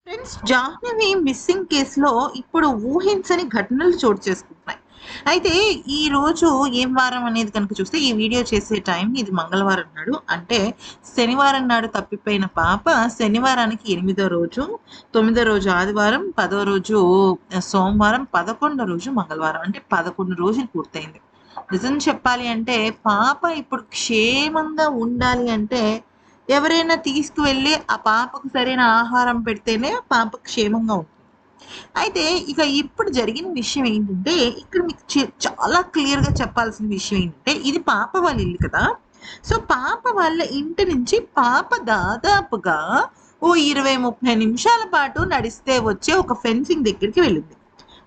Friends, Jahnavi missing కేసులో ఇప్పుడు ఊహించని ఘటనలు చోటు చేసుకుంటున్నాయి. అయితే ఈ రోజు ఏం వారం అనేది కనుక చూస్తే, ఈ వీడియో చేసే టైం ఇది మంగళవారం నాడు. అంటే శనివారం నాడు తప్పిపోయిన పాప శనివారానికి 8వ రోజు, 9వ రోజు ఆదివారం, 10వ రోజు సోమవారం, 11వ రోజు మంగళవారం. అంటే 11 రోజులు పూర్తయింది. నిజం చెప్పాలి అంటే పాప ఇప్పుడు క్షేమంగా ఉండాలి అంటే ఎవరైనా తీసుకువెళ్ళి ఆ పాపకు సరైన ఆహారం పెడితేనే పాప క్షేమంగా ఉంటుంది. అయితే ఇక ఇప్పుడు జరిగిన విషయం ఏంటంటే, ఇక్కడ మీకు చాలా క్లియర్‌గా చెప్పాల్సిన విషయం ఏంటంటే, ఇది పాప వాళ్ళ ఇల్లు కదా! సో, పాప వాళ్ళ ఇంటి నుంచి పాప దాదాపుగా ఓ 20, 30 నిమిషాల పాటు నడిస్తే వచ్చే ఒక ఫెన్సింగ్ దగ్గరికి వెళ్ళింది.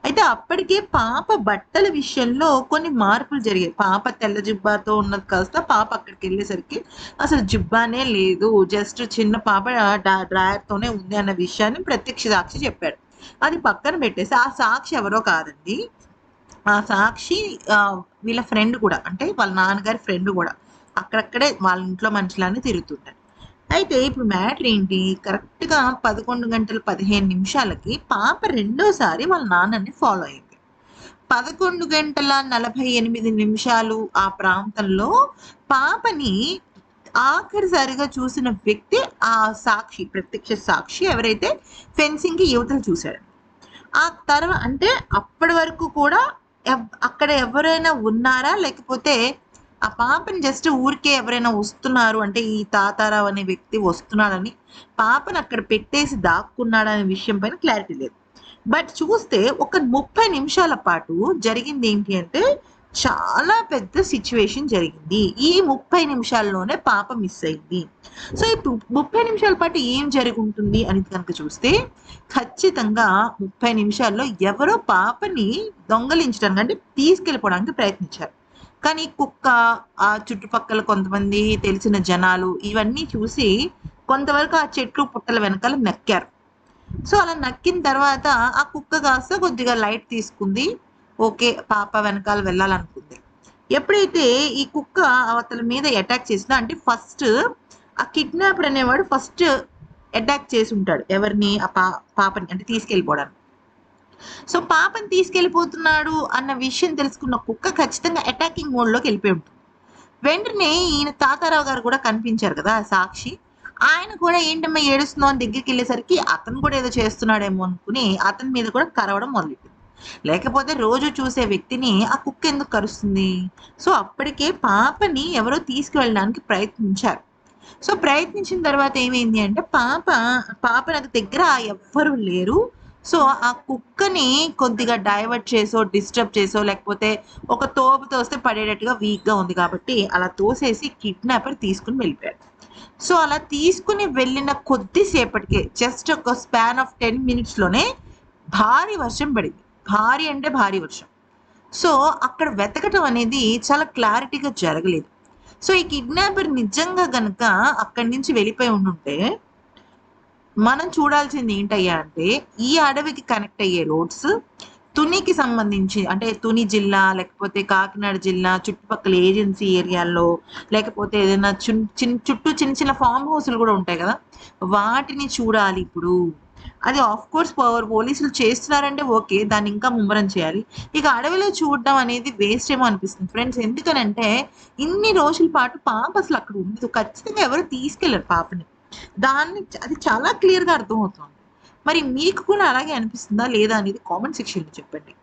అయితే అప్పటికే పాప బట్టల విషయంలో కొన్ని మార్పులు జరిగాయి. పాప తెల్ల జిబ్బాతో ఉన్నది కాస్త పాప అక్కడికెళ్ళేసరికి అసలు జిబ్బానే లేదు. జస్ట్ చిన్న పాప డ్రాయర్‌తోనే ఉంది అన్న విషయాన్ని ప్రత్యక్ష సాక్షి చెప్పాడు. అది పక్కన పెట్టేసి ఆ సాక్షి ఎవరో కాదండి. ఆ సాక్షి వీళ్ళ ఫ్రెండ్ కూడా. అంటే వాళ్ళ నాన్నగారి ఫ్రెండ్ గూడా. అక్కడక్కడే వాళ్ళ ఇంట్లో మనిషిలానే తిరుగుతుంటారు. అయితే ఇప్పుడు మ్యాటర్ ఏంటి? కరెక్ట్‌గా 11 గంటల 15 నిమిషాలకి పాప రెండోసారి వాళ్ళ నాన్నని ఫాలో అయింది. 11 గంటల 48 నిమిషాలు ఆ ప్రాంతంలో పాపని ఆఖరిసారిగా చూసిన వ్యక్తి ఆ సాక్షి, ప్రత్యక్ష సాక్షి ఎవరైతే ఫెన్సింగ్‌కి యువతల చూసాడు. ఆ అంటే అప్పటి వరకు కూడా అక్కడ ఎవరైనా ఉన్నారా? లేకపోతే ఆ పాపని జస్ట్ ఊరికే ఎవరైనా వస్తున్నారు అంటే ఈ తాతారావు అనే వ్యక్తి వస్తున్నాడని పాపని అక్కడ పెట్టేసి దాక్కున్నాడనే విషయం పైన క్లారిటీ లేదు. బట్ చూస్తే ఒక 30 నిమిషాల పాటు జరిగింది ఏంటి అంటే చాలా పెద్ద సిట్యుయేషన్ జరిగింది. ఈ 30 నిమిషాల్లోనే పాప మిస్ అయింది. సో, ఇప్పుడు 30 నిమిషాల పాటు ఏం జరుగుంటుంది అనేది కనుక చూస్తే, ఖచ్చితంగా 30 నిమిషాల్లో ఎవరో పాపని దొంగలించడానికి అంటే తీసుకెళ్ళిపోవడానికి ప్రయత్నించారు. కానీ కుక్క, ఆ చుట్టుపక్కల కొంతమంది తెలిసిన జనాలు ఇవన్నీ చూసి కొంతవరకు ఆ చెట్లు, పుట్టల వెనకాల నక్కారు. సో, అలా నక్కిన తర్వాత ఆ కుక్క కాస్త కొద్దిగా లైట్ తీసుకుంది. ఓకే. పాప వెనకాల వెళ్ళాలనుకుంది. ఎప్పుడైతే ఈ కుక్క అవతల మీద అటాక్ చేసిందో అంటే ఫస్ట్ ఆ కిడ్నాపర్ అనేవాడు ఫస్ట్ అటాక్ చేసుంటాడు. ఎవరిని? ఆ పాపని అంటే తీసుకెళ్ళిపోవడానికి. సో, పాపని తీసుకెళ్ళిపోతున్నాడు అన్న విషయం తెలుసుకున్న కుక్క ఖచ్చితంగా అటాకింగ్ మోడ్‌లోకి వెళ్ళిపోయి ఉంటుంది. వెంటనే ఈయన తాతారావు గారు కూడా కనిపించారు కదా! సాక్షి. ఆయన కూడా ఏంటమ్మా ఏడుస్తున్నావు అని దగ్గరికెళ్ళేసరికి అతను కూడా ఏదో చేస్తున్నాడేమో అనుకుని అతని మీద కూడా కరవడం మొదలెట్టింది. లేకపోతే రోజు చూసే వ్యక్తిని ఆ కుక్క ఎందుకు కరుస్తుంది? సో, అప్పటికే పాపని ఎవరో తీసుకువెళ్ళడానికి ప్రయత్నించారు. సో, ప్రయత్నించిన తర్వాత ఏమైంది అంటే పాప దగ్గర ఎవ్వరు లేరు. సో, ఆ కుక్కని కొద్దిగా డైవర్ట్ చేసో, డిస్టర్బ్ చేసో లేకపోతే ఒక తోపుతో వస్తే పడేటట్టుగా వీక్‌గా ఉంది కాబట్టి అలా తోసేసి కిడ్నాపర్ తీసుకొని వెళ్ళిపోయాడు. సో, అలా తీసుకొని వెళ్ళిన కొద్ది సేపటికే జస్ట్ ఒక స్పాన్ ఆఫ్ 10 మినిట్స్‌లోనే భారీ వర్షం పడింది. భారీ అంటే భారీ వర్షం. సో, అక్కడ వెతకటం అనేది చాలా క్లారిటీగా జరగలేదు. సో, ఈ కిడ్నాపర్ నిజంగా గనక అక్కడి నుంచి వెళ్ళిపోయి ఉండుంటే, మనం చూడాల్సింది ఏంటయ్యా అంటే, ఈ అడవికి కనెక్ట్ అయ్యే రోడ్స్, తునికి సంబంధించి అంటే తుని జిల్లా, లేకపోతే కాకినాడ జిల్లా చుట్టుపక్కల ఏజెన్సీ ఏరియాల్లో, లేకపోతే ఏదైనా చుట్టూ చిన్న చిన్న ఫార్మ్ హౌస్‌లు గూడా ఉంటాయి గదా! వాటిని చూడాలి ఇప్పుడు. అది ఆఫ్‌కోర్స్ పోలీసులు చేస్తున్నారంటే ఓకే. దాన్ని ఇంకా ముమ్మరం చేయాలి. ఇక అడవిలో చూడడం అనేది వేస్ట్ ఏమో అనిపిస్తుంది ఫ్రెండ్స్. ఎందుకనంటే ఇన్ని రోజుల పాటు పాప అసలు అక్కడ ఉండదు. ఖచ్చితంగా ఎవరు తీసుకెళ్లరు పాపని. అది చాలా క్లియర్‌గా అర్థమవుతోంది. మరి మీకు కూడా అలాగే అనిపిస్తుందా? లేదా అనేది కామెంట్ సెక్షన్‌లో చెప్పండి.